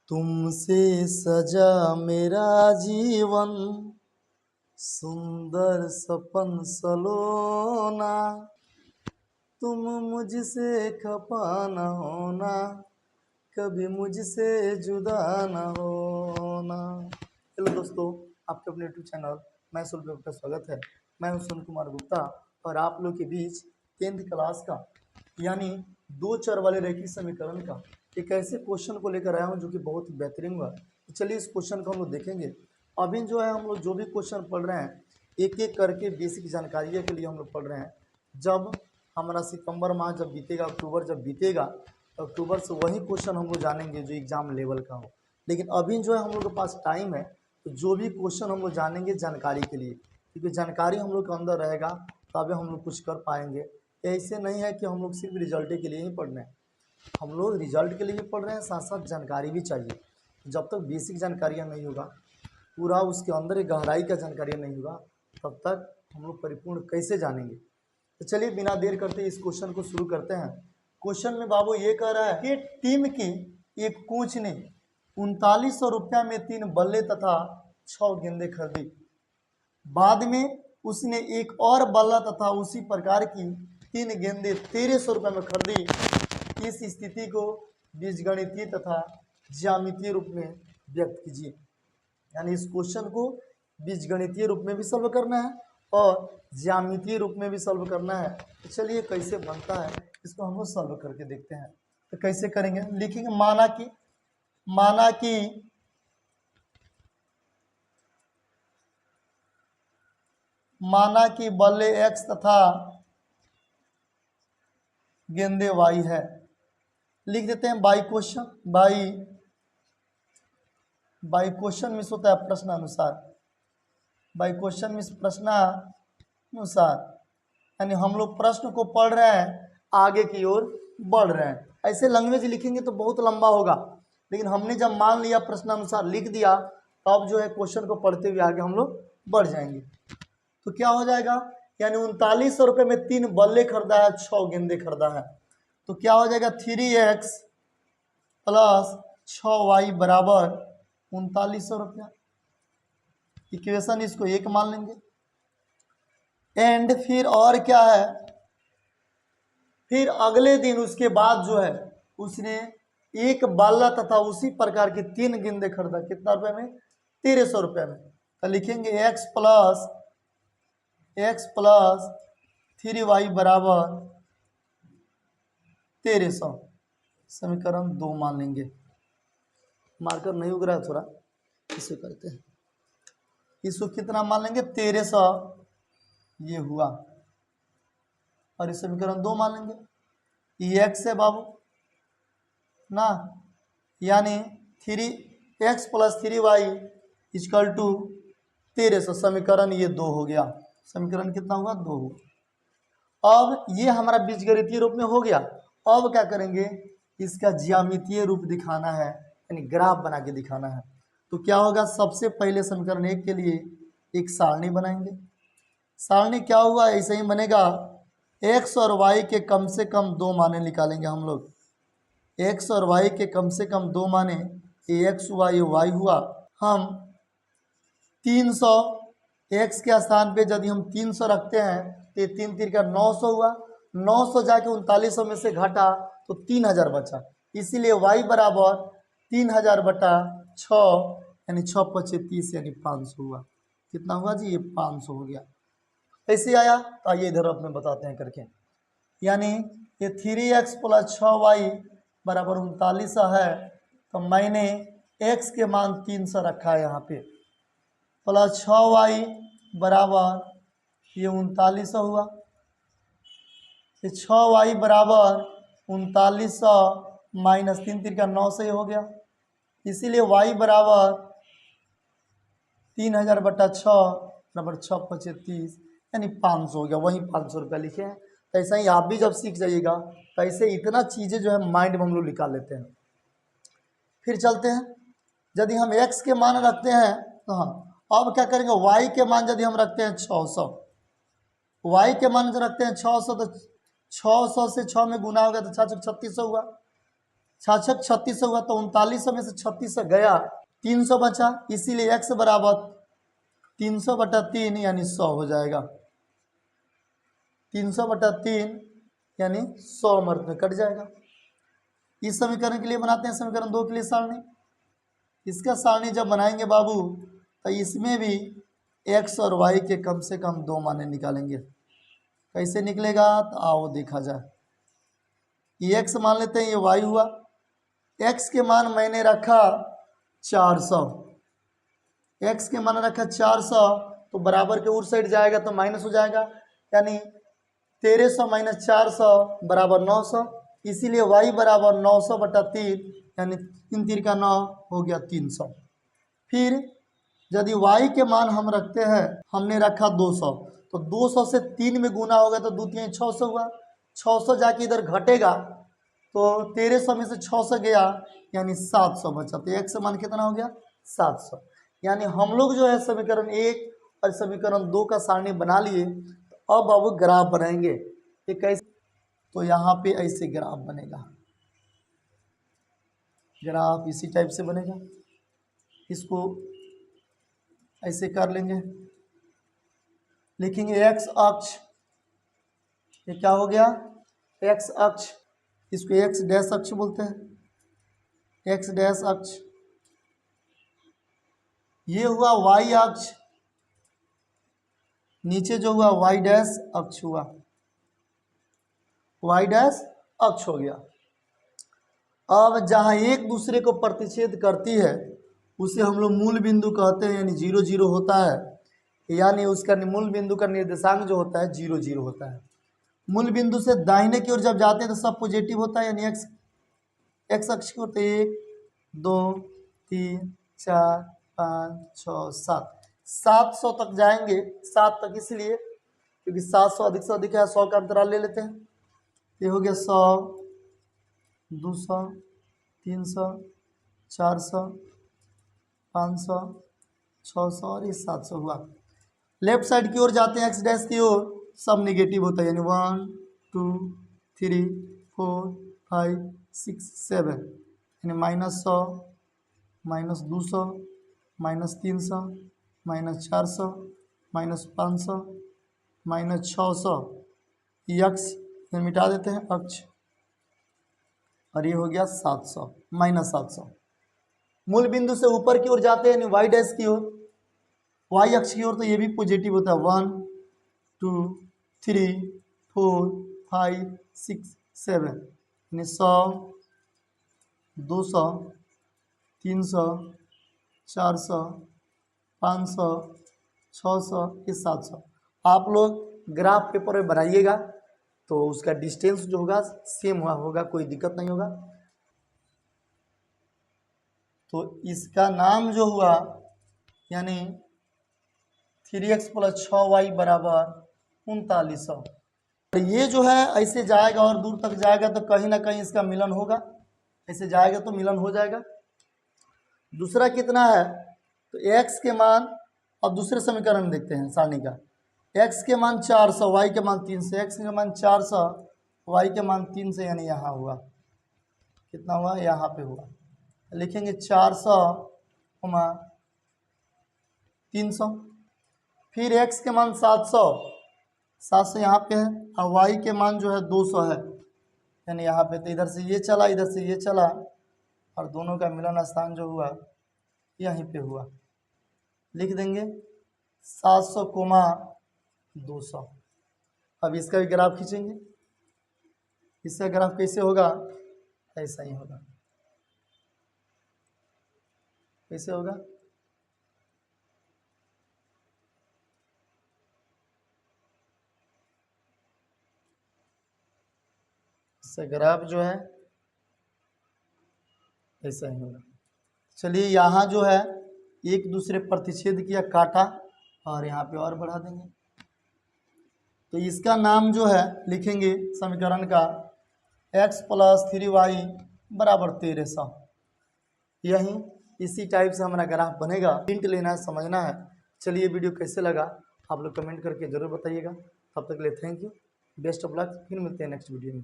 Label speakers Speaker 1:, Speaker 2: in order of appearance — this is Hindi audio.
Speaker 1: तुमसे सजा मेरा जीवन, सुंदर सपन सलोना, तुम मुझसे खफा न होना, कभी मुझसे जुदा न होना। हेलो दोस्तों, आपके अपने यूट्यूब चैनल मैं सुल्फ का स्वागत है। मैं हूं सुन कुमार गुप्ता और आप लोग के बीच 10th क्लास का यानी दो चर वाले रैखिक समीकरण का एक ऐसे क्वेश्चन को लेकर आया हूं जो कि बहुत ही बेहतरीन हुआ। तो चलिए इस क्वेश्चन को हम लोग देखेंगे। अभी जो है हम लोग जो भी क्वेश्चन पढ़ रहे हैं एक एक करके बेसिक जानकारियों के लिए हम लोग पढ़ रहे हैं। जब हमारा सितंबर माह जब बीतेगा, अक्टूबर जब बीतेगा तो अक्टूबर से वही क्वेश्चन हम लोग जानेंगे जो एग्जाम लेवल का हो। लेकिन अभी जो है हम लोग के पास टाइम है, तो जो भी क्वेश्चन हम लोग जानेंगे जानकारी के लिए, क्योंकि जानकारी हम लोग के अंदर रहेगा तभी हम लोग कुछ कर पाएंगे। ऐसे नहीं है कि हम लोग सिर्फ रिजल्ट के लिए ही पढ़ रहे हैं, हम लोग रिजल्ट के लिए भी पढ़ रहे हैं, साथ साथ जानकारी भी चाहिए। जब तक बेसिक जानकारियाँ नहीं होगा, पूरा उसके अंदर एक गहराई का जानकारी नहीं होगा, तब तक हम लोग परिपूर्ण कैसे जानेंगे। तो चलिए बिना देर करते इस क्वेश्चन को शुरू करते हैं। क्वेश्चन में बाबू ये कह रहा है कि टीम की एक कोच ने 3900 रुपया में 3 बल्ले तथा 6 गेंदें खरीदी। बाद में उसने एक और बल्ला तथा उसी प्रकार की 3 गेंदें 1300 रुपये में खरीदी। इस स्थिति को बीजगणितीय तथा ज्यामितीय रूप में व्यक्त कीजिए। यानी इस क्वेश्चन को बीजगणितीय रूप में भी सॉल्व करना है और ज्यामितीय रूप में भी सॉल्व करना है। तो चलिए कैसे बनता है इसको हम लोग सॉल्व करके देखते हैं। तो कैसे करेंगे, लिखेंगे माना कि बल्ले x तथा गेंदे y है। लिख देते हैं बाई क्वेश्चन मीन्स होता है प्रश्नानुसार। बाई क्वेश्चन मीन्स प्रश्नानुसार, यानी हम लोग प्रश्न को पढ़ रहे हैं, आगे की ओर बढ़ रहे हैं। ऐसे लैंग्वेज लिखेंगे तो बहुत लंबा होगा, लेकिन हमने जब मान लिया प्रश्नानुसार लिख दिया, तब जो है क्वेश्चन को पढ़ते हुए आगे हम लोग बढ़ जाएंगे। तो क्या हो जाएगा, यानी 3900 रुपये में 3 बल्ले खरीदा है, 6 गेंदे खरीदा है। तो क्या हो जाएगा 3x प्लस 6y बराबर 3900 रुपया। इक्वेशन इसको एक मान लेंगे। एंड फिर और क्या है, फिर अगले दिन उसके बाद जो है उसने एक बाला तथा उसी प्रकार की 3 गेंदे खरीदा। कितना रुपए में, 1300 रुपये में। तो लिखेंगे x प्लस 3y बराबर 1300। समीकरण 2 मान लेंगे। मार्कर नहीं उग रहा है, थोड़ा इसे करते हैं। इसको कितना मान लेंगे, 1300 ये हुआ, और इस समीकरण 2 मान लेंगे। ये x है बाबू ना, यानी 3x plus 3y equal to 1300। समीकरण ये 2 हो गया। समीकरण कितना हुआ, 2 हुआ। अब ये हमारा बीजगणितीय रूप में हो गया। अब क्या करेंगे, इसका ज्यामितीय रूप दिखाना है, यानी ग्राफ बना के दिखाना है। तो क्या होगा, सबसे पहले समीकरण 1 के लिए एक सारणी बनाएंगे। सारणी क्या हुआ, ऐसे ही बनेगा। x और y के कम से कम 2 माने निकालेंगे हम लोग। x और y के कम से कम 2 माने, ये x हुआ, ये y हुआ। हम 300 x के स्थान पे यदि हम 300 रखते हैं तो ये 3 3 का 900 हुआ। 900 जाके 3900 में से घटा तो 3000 बचा। इसीलिए y बराबर 3000 बटा 6, यानी 6 पचे 30, यानी 500 हुआ। कितना हुआ जी, ये 500 हो गया। ऐसे आया, तो आइए इधर अपने बताते हैं करके। यानी ये 3x प्लस 6y बराबर 3900 है। तो मैंने x के मान 300 रखा है यहाँ पे, प्लस 6y बराबर ये 3900 हुआ। ये 6y बराबर 3900 माइनस 3 3 का 900 हो गया। इसीलिए y बराबर 3000 बटा 6 बराबर 6 पचे 30, यानी 500 हो गया। वही 500 रुपया लिखे हैं। तो ऐसा ही आप भी जब सीख जाइएगा तो ऐसे इतना चीज़ें जो है माइंड में हम लोग निकाल लेते हैं। फिर चलते हैं, यदि हम x के मान रखते हैं तो हाँ, अब क्या करेंगे, y के मान यदि हम रखते हैं 600, y के मान जो रखते हैं 600, तो 600 से 6 में गुना होगा तो 6 3600 हुआ। छाछक 3600 हुआ, तो 3900 में से 3600 गया, 300 बचा, इसीलिए x बराबर 300/3 यानी 100 हो जाएगा। 300/3 यानी 100 मर्द में कट जाएगा। इस समीकरण के लिए बनाते हैं समीकरण 2 के लिए सारणी। इसका सारणी जब बनाएंगे बाबू तो इसमें भी x और y के कम से कम 2 माने निकालेंगे। कैसे निकलेगा तो आओ देखा जाए। ये x मान लेते हैं, ये y हुआ। x के मान मैंने रखा 400, x के मान रखा 400, तो बराबर के उस साइड जाएगा तो माइनस हो जाएगा, यानी 1300 - 400 बराबर 900। इसीलिए y बराबर 900/3 यानी 3 3 का 9 हो गया 300। फिर यदि y के मान हम रखते हैं, हमने रखा 200, तो 200 से 3 में गुना होगा तो 2 3 600 हुआ। 600 जाके इधर घटेगा तो 1300 में से 600 गया यानी 700 बचा, तो x मान कितना हो गया 700। यानी हम लोग जो है समीकरण 1 और समीकरण 2 का सारणी बना लिए। तो अब बाबू ग्राफ बनाएंगे। ये कैसे, तो यहाँ पे ऐसे ग्राफ बनेगा, ग्राफ इसी टाइप से बनेगा। इसको ऐसे कर लेंगे, लिखेंगे x अक्ष, ये क्या हो गया x अक्ष, इसको x डैश अक्ष बोलते हैं, x डैश अक्ष। ये हुआ y अक्ष, नीचे जो हुआ y डैश अक्ष हुआ, y डैश अक्ष हो गया। अब जहां एक दूसरे को प्रतिच्छेद करती है उसे हम लोग मूल बिंदु कहते हैं, यानी 0 0 होता है, यानी उसका मूल बिंदु का निर्देशांक जो होता है 0 0 होता है। मूल बिंदु से दाहिने की ओर जब जाते हैं तो सब पॉजिटिव होता है, यानी एक्स अक्ष की ओर, तो 1 2 3 4 5 6 7 700 तक जाएंगे, 7 तक इसलिए क्योंकि 700 अधिक से अधिक है, 100 का अंतराल ले लेते हैं। ये हो गया 100 200 300 400 500 600 और ये 700 हुआ। लेफ्ट साइड की ओर जाते हैं एक्स डैश की ओर, सब निगेटिव होता है, यानी 1 2 3 4 5 6 7, यानी -100 -200 -300 -400 -500 -600, यक्स में मिटा देते हैं अक्ष, और ये हो गया 700 -700। मूल बिंदु से ऊपर की ओर जाते हैं, यानी वाई डैश की ओर, वाई अक्ष की ओर, तो ये भी पॉजिटिव होता है, 1 2 3 4 5 6 7, यानी 100 200 300 400 500 600 ये 700। आप लोग ग्राफ पेपर में बनाइएगा तो उसका डिस्टेंस जो होगा सेम होगा, कोई दिक्कत नहीं होगा। तो इसका नाम जो हुआ यानी 3x + 6y बराबर 3900। ये जो है ऐसे जाएगा और दूर तक जाएगा तो कहीं ना कहीं इसका मिलन होगा, ऐसे जाएगा तो मिलन हो जाएगा। दूसरा कितना है तो x के मान, अब दूसरे समीकरण देखते हैं सारणी का। x के मान 400, y के मान 300, x के मान 400 y के मान 300, यानी यहाँ हुआ कितना हुआ, यहाँ पे हुआ, लिखेंगे 400, 300। फिर x के मान 700 यहाँ पे है, और y के मान जो है 200 है, यानी यहाँ पे, तो इधर से ये चला इधर से ये चला और दोनों का मिलन स्थान जो हुआ यहीं पे हुआ। लिख देंगे 700, 200। अब इसका भी ग्राफ खींचेंगे। इसका ग्राफ कैसे होगा, ऐसा ही होगा। कैसे होगा, इसका ग्राफ जो है ऐसा ही होगा। चलिए यहाँ जो है एक दूसरे प्रतिच्छेद किया, काटा, और यहाँ पे और बढ़ा देंगे। तो इसका नाम जो है लिखेंगे समीकरण का x + 3y बराबर 1300। यही इसी टाइप से हमारा ग्राफ बनेगा। हिंट लेना है, समझना है। चलिए वीडियो कैसे लगा आप लोग कमेंट करके जरूर बताइएगा। तब तक के लिए thank you, best of luck. फिर मिलते हैं नेक्स्ट वीडियो में।